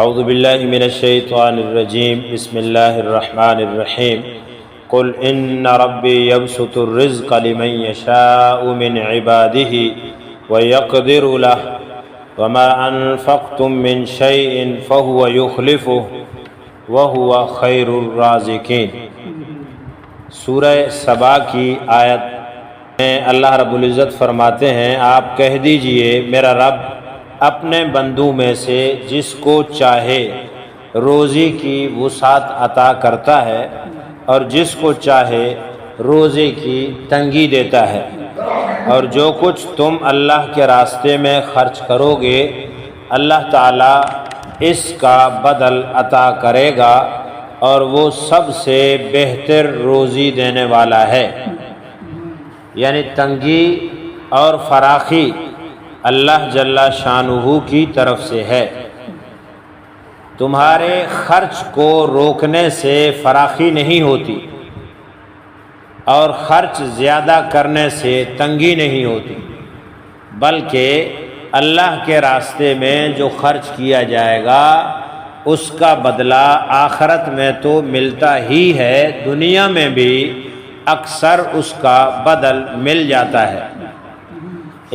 اعوذ باللہ من الشیطان الرجیم بسم اللہ الرحمن الرحیم قل ان ربی یبسط الرزق لمن یشاء من عبادہ ویقدر لہ وما انفقتم من شیء فہو یخلفہ وہو خیر الرازقین۔ سورہ سبا کی آیت میں اللہ رب العزت فرماتے ہیں، آپ کہہ دیجئے میرا رب اپنے بندوں میں سے جس کو چاہے روزی کی وسعت عطا کرتا ہے اور جس کو چاہے روزے کی تنگی دیتا ہے، اور جو کچھ تم اللہ کے راستے میں خرچ کرو گے اللہ تعالیٰ اس کا بدل عطا کرے گا، اور وہ سب سے بہتر روزی دینے والا ہے۔ یعنی تنگی اور فراخی اللہ جل شانہ کی طرف سے ہے۔ تمہارے خرچ کو روکنے سے فراخی نہیں ہوتی، اور خرچ زیادہ کرنے سے تنگی نہیں ہوتی، بلکہ اللہ کے راستے میں جو خرچ کیا جائے گا اس کا بدلہ آخرت میں تو ملتا ہی ہے، دنیا میں بھی اکثر اس کا بدل مل جاتا ہے۔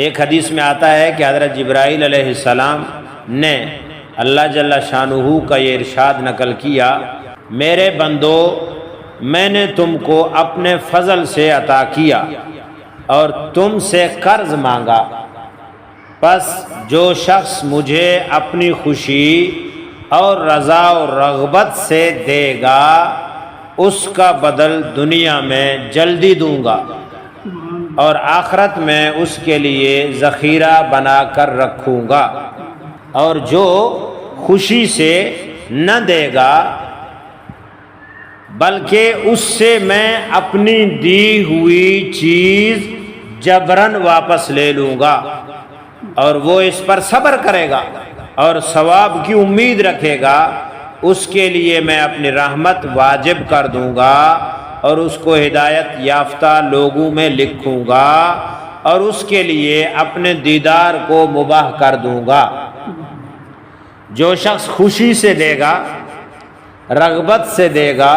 ایک حدیث میں آتا ہے کہ حضرت جبرائیل علیہ السلام نے اللہ جل شانہ کا یہ ارشاد نقل کیا، میرے بندو میں نے تم کو اپنے فضل سے عطا کیا اور تم سے قرض مانگا، پس جو شخص مجھے اپنی خوشی اور رضا و رغبت سے دے گا اس کا بدل دنیا میں جلدی دوں گا، اور آخرت میں اس کے لیے ذخیرہ بنا کر رکھوں گا، اور جو خوشی سے نہ دے گا بلکہ اس سے میں اپنی دی ہوئی چیز جبراً واپس لے لوں گا، اور وہ اس پر صبر کرے گا اور ثواب کی امید رکھے گا، اس کے لیے میں اپنی رحمت واجب کر دوں گا، اور اس کو ہدایت یافتہ لوگوں میں لکھوں گا، اور اس کے لیے اپنے دیدار کو مباح کر دوں گا۔ جو شخص خوشی سے دے گا، رغبت سے دے گا،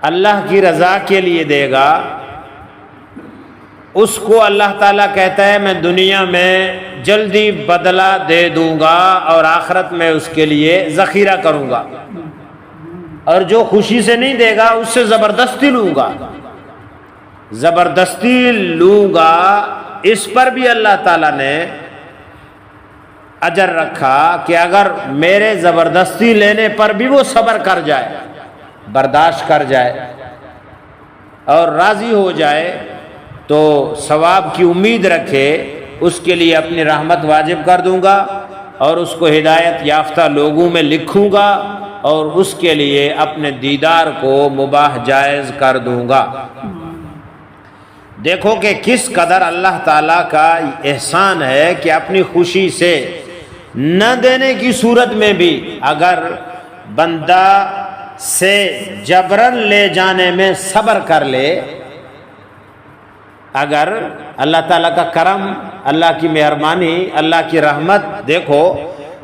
اللہ کی رضا کے لیے دے گا، اس کو اللہ تعالیٰ کہتا ہے میں دنیا میں جلدی بدلہ دے دوں گا اور آخرت میں اس کے لیے ذخیرہ کروں گا، اور جو خوشی سے نہیں دے گا اس سے زبردستی لوں گا، زبردستی لوں گا۔ اس پر بھی اللہ تعالیٰ نے اجر رکھا کہ اگر میرے زبردستی لینے پر بھی وہ صبر کر جائے، برداشت کر جائے اور راضی ہو جائے تو ثواب کی امید رکھے، اس کے لیے اپنی رحمت واجب کر دوں گا، اور اس کو ہدایت یافتہ لوگوں میں لکھوں گا، اور اس کے لیے اپنے دیدار کو مباح جائز کر دوں گا۔ دیکھو کہ کس قدر اللہ تعالیٰ کا احسان ہے کہ اپنی خوشی سے نہ دینے کی صورت میں بھی اگر بندہ سے جبراً لے جانے میں صبر کر لے، اگر اللہ تعالیٰ کا کرم، اللہ کی مہربانی، اللہ کی رحمت، دیکھو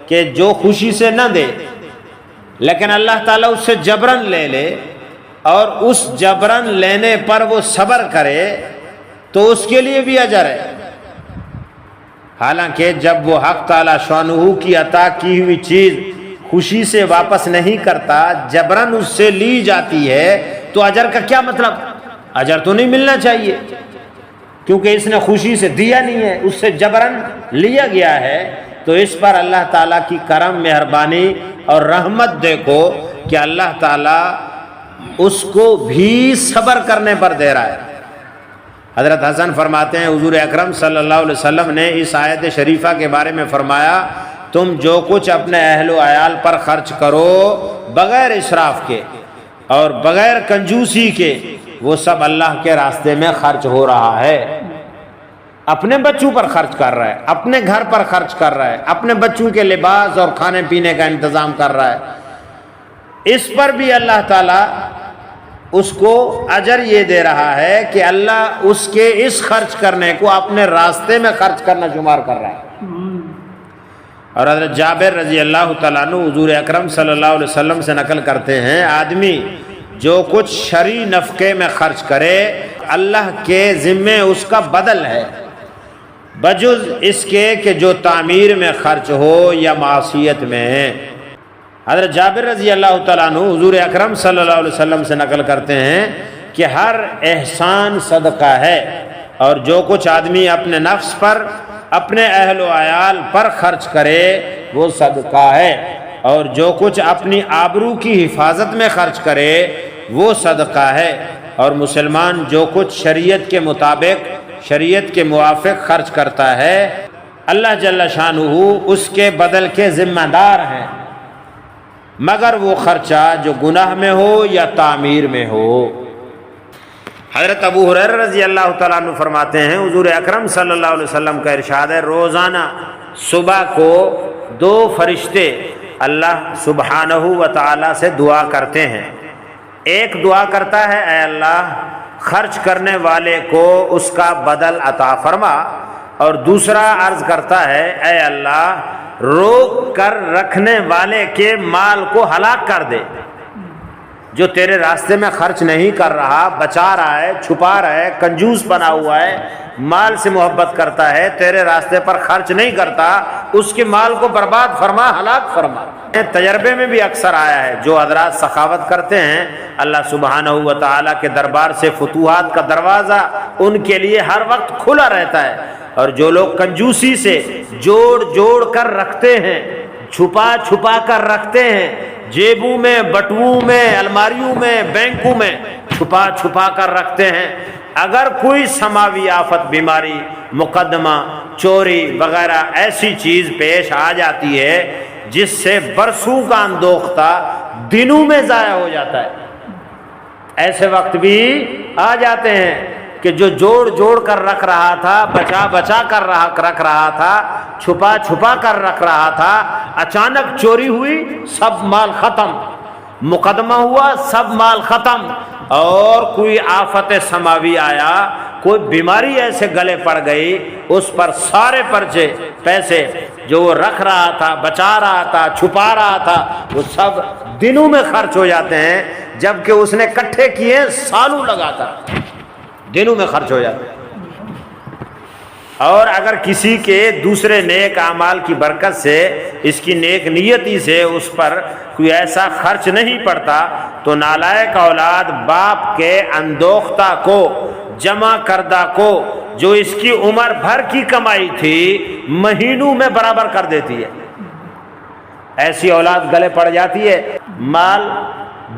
کہ جو خوشی سے نہ دے لیکن اللہ تعالیٰ اس سے جبراً لے لے، اور اس جبراً لینے پر وہ صبر کرے تو اس کے لیے بھی اجر ہے۔ حالانکہ جب وہ حق تعالیٰ شانہ کی عطا کی ہوئی چیز خوشی سے واپس نہیں کرتا، جبراً اس سے لی جاتی ہے، تو اجر کا کیا مطلب؟ اجر تو نہیں ملنا چاہیے، کیونکہ اس نے خوشی سے دیا نہیں ہے، اس سے جبراً لیا گیا ہے۔ تو اس پر اللہ تعالیٰ کی کرم، مہربانی اور رحمت دیکھو کہ اللہ تعالیٰ اس کو بھی صبر کرنے پر دے رہا ہے۔ حضرت حسن فرماتے ہیں حضور اکرم صلی اللہ علیہ وسلم نے اس آیت شریفہ کے بارے میں فرمایا، تم جو کچھ اپنے اہل و عیال پر خرچ کرو بغیر اسراف کے اور بغیر کنجوسی کے، وہ سب اللہ کے راستے میں خرچ ہو رہا ہے۔ اپنے بچوں پر خرچ کر رہا ہے، اپنے گھر پر خرچ کر رہا ہے، اپنے بچوں کے لباس اور کھانے پینے کا انتظام کر رہا ہے، اس پر بھی اللہ تعالیٰ اس کو اجر یہ دے رہا ہے کہ اللہ اس کے اس خرچ کرنے کو اپنے راستے میں خرچ کرنا شمار کر رہا ہے۔ اور حضرت جابر رضی اللہ تعالیٰ عنہ حضور اکرم صلی اللہ علیہ وسلم سے نقل کرتے ہیں، آدمی جو کچھ شرعی نفقے میں خرچ کرے اللہ کے ذمے اس کا بدل ہے، بجز اس کے کہ جو تعمیر میں خرچ ہو یا معصیت میں۔ حضرت جابر رضی اللہ تعالیٰ عنہ حضور اکرم صلی اللہ علیہ وسلم سے نقل کرتے ہیں کہ ہر احسان صدقہ ہے، اور جو کچھ آدمی اپنے نفس پر، اپنے اہل و عیال پر خرچ کرے وہ صدقہ ہے، اور جو کچھ اپنی آبرو کی حفاظت میں خرچ کرے وہ صدقہ ہے، اور مسلمان جو کچھ شریعت کے مطابق، شریعت کے موافق خرچ کرتا ہے اللہ جل شانہ اس کے بدل کے ذمہ دار ہیں، مگر وہ خرچہ جو گناہ میں ہو یا تعمیر میں ہو۔ حضرت ابو ہریرہ رضی اللہ تعالیٰ عنہ فرماتے ہیں حضور اکرم صلی اللہ علیہ وسلم کا ارشاد ہے، روزانہ صبح کو 2 فرشتے اللہ سبحانہ و تعالیٰ سے دعا کرتے ہیں۔ ایک دعا کرتا ہے، اے اللہ خرچ کرنے والے کو اس کا بدل عطا فرما، اور دوسرا عرض کرتا ہے، اے اللہ روک کر رکھنے والے کے مال کو ہلاک کر دے۔ جو تیرے راستے میں خرچ نہیں کر رہا، بچا رہا ہے، چھپا رہا ہے، کنجوس بنا ہوا ہے، مال سے محبت کرتا ہے، تیرے راستے پر خرچ نہیں کرتا، اس کے مال کو برباد فرما، ہلاک فرما۔ تجربے میں بھی اکثر آیا ہے، جو حضرات سخاوت کرتے ہیں اللہ سبحانہ و تعالیٰ کے دربار سے فتوحات کا دروازہ ان کے لیے ہر وقت کھلا رہتا ہے، اور جو لوگ کنجوسی سے جوڑ جوڑ کر رکھتے ہیں، چھپا چھپا کر رکھتے ہیں، جیبوں میں، بٹووں میں، الماریوں میں، بینکوں میں چھپا چھپا کر رکھتے ہیں، اگر کوئی سماوی آفت، بیماری، مقدمہ، چوری وغیرہ ایسی چیز پیش آ جاتی ہے جس سے برسوں کا اندوختہ دنوں میں ضائع ہو جاتا ہے، ایسے وقت بھی آ جاتے ہیں کہ جو جوڑ جوڑ کر رکھ رہا تھا، بچا بچا کر رکھ رہا تھا، چھپا چھپا کر رکھ رہا تھا، اچانک چوری ہوئی، سب مال ختم، مقدمہ ہوا، سب مال ختم، اور کوئی آفت سماوی آیا، کوئی بیماری ایسے گلے پڑ گئی، اس پر سارے پرچے پیسے جو وہ رکھ رہا تھا، بچا رہا تھا، چھپا رہا تھا، وہ سب دنوں میں خرچ ہو جاتے ہیں، جبکہ اس نے اکٹھے کیے سالوں لگا کر، دنوں میں خرچ ہو جاتے ہیں۔ اور اگر کسی کے دوسرے نیک اعمال کی برکت سے، اس کی نیک نیتی سے اس پر کوئی ایسا خرچ نہیں پڑتا، تو نالائق اولاد باپ کے اندوختہ کو، جمع کردہ کو، جو اس کی عمر بھر کی کمائی تھی، مہینوں میں برابر کر دیتی ہے۔ ایسی اولاد گلے پڑ جاتی ہے، مال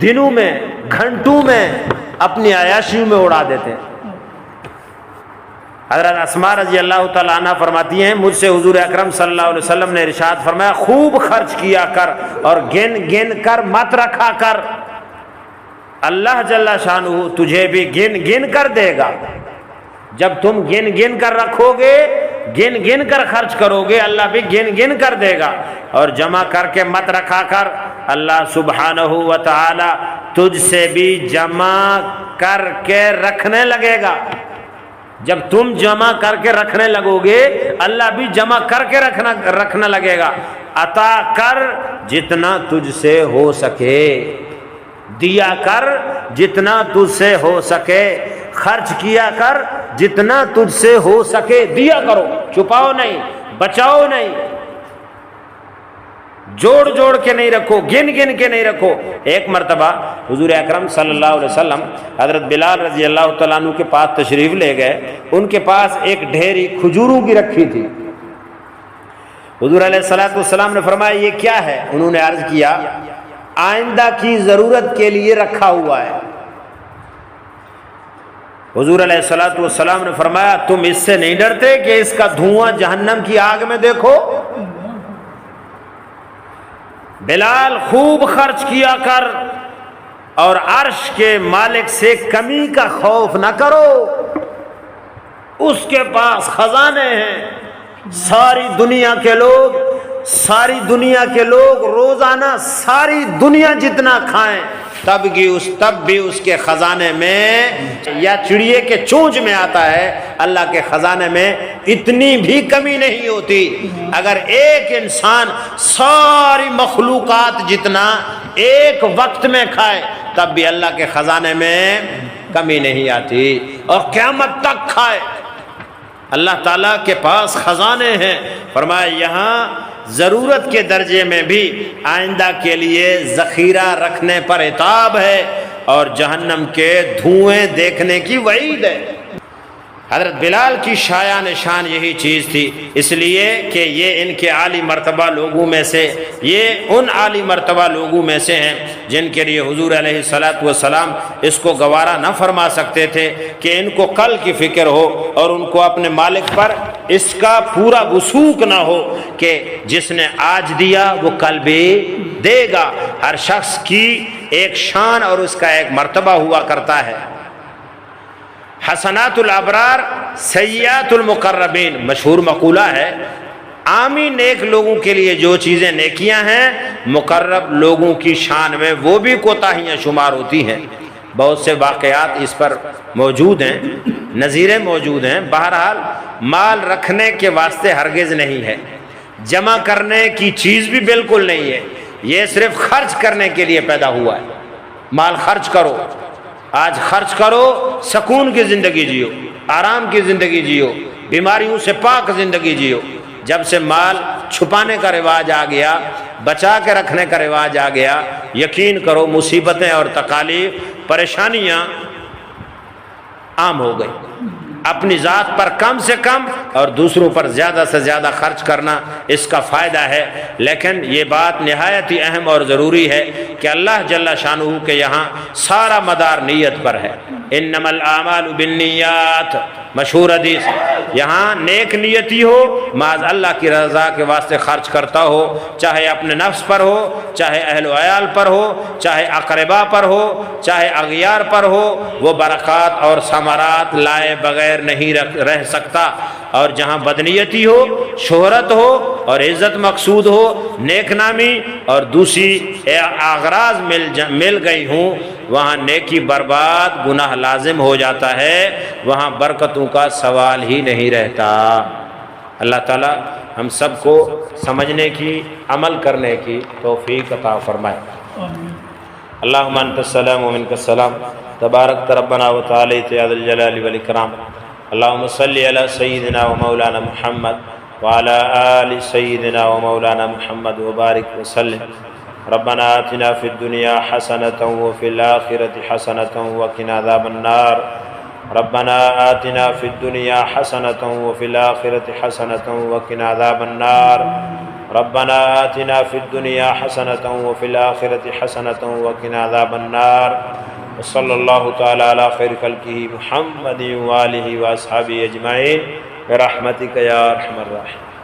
دنوں میں، گھنٹوں میں اپنی عیاشیوں میں اڑا دیتے ہیں۔ حضرت اسماء رضی اللہ تعالیٰ عنہ فرماتی ہیں، مجھ سے حضور اکرم صلی اللہ علیہ وسلم نے ارشاد فرمایا، خوب خرچ کیا کر اور گن گن کر مت رکھا کر، اللہ جل شانہ تجھے بھی گن گن کر دے گا۔ جب تم گن گن کر رکھو گے، گن گن کر خرچ کرو گے، اللہ بھی گن گن کر دے گا، اور جمع کر کے مت رکھا کر، اللہ سبحانہ و تعالی تجھ سے بھی جمع کر کے رکھنے لگے گا۔ جب تم جمع کر کے رکھنے لگو گے، اللہ بھی جمع کر کے رکھنے لگے گا۔ عطا کر جتنا تجھ سے ہو سکے، دیا کر جتنا تجھ سے ہو سکے، خرچ کیا کر جتنا تجھ سے ہو سکے، دیا کرو، چھپاؤ نہیں، بچاؤ نہیں، جوڑ جوڑ کے نہیں رکھو، گن گن کے نہیں رکھو۔ ایک مرتبہ حضور اکرم صلی اللہ علیہ وسلم حضرت بلال رضی اللہ تعالیٰ عنہ کے پاس تشریف لے گئے، ان کے پاس ایک ڈھیری کھجوروں کی رکھی تھی۔ حضور علیہ الصلوۃ والسلام نے فرمایا یہ کیا ہے؟ انہوں نے عرض کیا آئندہ کی ضرورت کے لیے رکھا ہوا ہے۔ حضور علیہ الصلوۃ والسلام نے فرمایا تم اس سے نہیں ڈرتے کہ اس کا دھواں جہنم کی آگ میں دیکھو؟ بلال خوب خرچ کیا کر اور عرش کے مالک سے کمی کا خوف نہ کرو، اس کے پاس خزانے ہیں، ساری دنیا کے لوگ روزانہ ساری دنیا جتنا کھائیں تب بھی اس کے خزانے میں، یا چڑیے کے چونچ میں آتا ہے، اللہ کے خزانے میں اتنی بھی کمی نہیں ہوتی۔ اگر ایک انسان ساری مخلوقات جتنا ایک وقت میں کھائے تب بھی اللہ کے خزانے میں کمی نہیں آتی، اور قیامت تک کھائے۔ اللہ تعالیٰ کے پاس خزانے ہیں۔ فرمایا یہاں ضرورت کے درجے میں بھی آئندہ کے لیے ذخیرہ رکھنے پر عتاب ہے، اور جہنم کے دھوئیں دیکھنے کی وعید ہے۔ حضرت بلال کی شایع نشان یہی چیز تھی، اس لیے کہ یہ ان کے عالی مرتبہ لوگوں میں سے، یہ ان عالی مرتبہ لوگوں میں سے ہیں جن کے لیے حضور علیہ الصلوۃ والسلام اس کو گوارا نہ فرما سکتے تھے کہ ان کو کل کی فکر ہو، اور ان کو اپنے مالک پر اس کا پورا وثوق نہ ہو کہ جس نے آج دیا وہ کل بھی دے گا۔ ہر شخص کی ایک شان اور اس کا ایک مرتبہ ہوا کرتا ہے۔ حسنات الابرار سیئات المقربین، مشہور مقولہ ہے، عامی نیک لوگوں کے لیے جو چیزیں نیکیاں ہیں، مقرب لوگوں کی شان میں وہ بھی کوتاہیاں شمار ہوتی ہیں۔ بہت سے واقعات اس پر موجود ہیں، نظیریں موجود ہیں۔ بہرحال مال رکھنے کے واسطے ہرگز نہیں ہے، جمع کرنے کی چیز بھی بالکل نہیں ہے، یہ صرف خرچ کرنے کے لیے پیدا ہوا ہے۔ مال خرچ کرو، آج خرچ کرو، سکون کی زندگی جیو، آرام کی زندگی جیو، بیماریوں سے پاک زندگی جیو۔ جب سے مال چھپانے کا رواج آ گیا، بچا کے رکھنے کا رواج آ گیا، یقین کرو مصیبتیں اور تکالیف، پریشانیاں عام ہو گئی۔ اپنی ذات پر کم سے کم اور دوسروں پر زیادہ سے زیادہ خرچ کرنا اس کا فائدہ ہے، لیکن یہ بات نہایت ہی اہم اور ضروری ہے کہ اللہ جل شانہ کے یہاں سارا مدار نیت پر ہے۔ انما الاعمال بالنیات، مشہور حدیث، یہاں نیک نیتی ہو، معاذ اللہ کی رضا کے واسطے خرچ کرتا ہو، چاہے اپنے نفس پر ہو، چاہے اہل و عیال پر ہو، چاہے اقربا پر ہو، چاہے اغیار پر ہو، وہ برکات اور ثمرات لائے بغیر نہیں رہ سکتا۔ اور جہاں بدنیتی ہو، شہرت ہو اور عزت مقصود ہو، نیک نامی اور دوسری اغراض مل گئی ہوں، وہاں نیکی برباد، گناہ لازم ہو جاتا ہے، وہاں برکتوں کا سوال ہی نہیں رہتا۔ اللہ تعالی ہم سب کو سمجھنے کی، عمل کرنے کی توفیق عطا فرمائے۔ اللہم انت السلام و منک السلام، تبارک ربنا و تعالی یا ذا الجلال والاکرام۔ اللہم صلی علی سیدنا و مولانا محمد وعلی آل سیدنا و مولانا محمد وبارک وسلم۔ ربنا آتنا فی الدنیا حسنة وفی الآخرة حسنة وقنا عذاب النار۔ ربنا آتنا فی الدنیا حسنة وفی الآخرة حسنة وقنا عذاب النار۔ ربنا آتنا فی الدنیا حسنة وفی الآخرة حسنة وقنا عذاب النار۔ وصلی اللہ تعالی علی خیر خلقہ محمد وآلہ واصحابہ اجمعین برحمتک یا ارحم الراحمین۔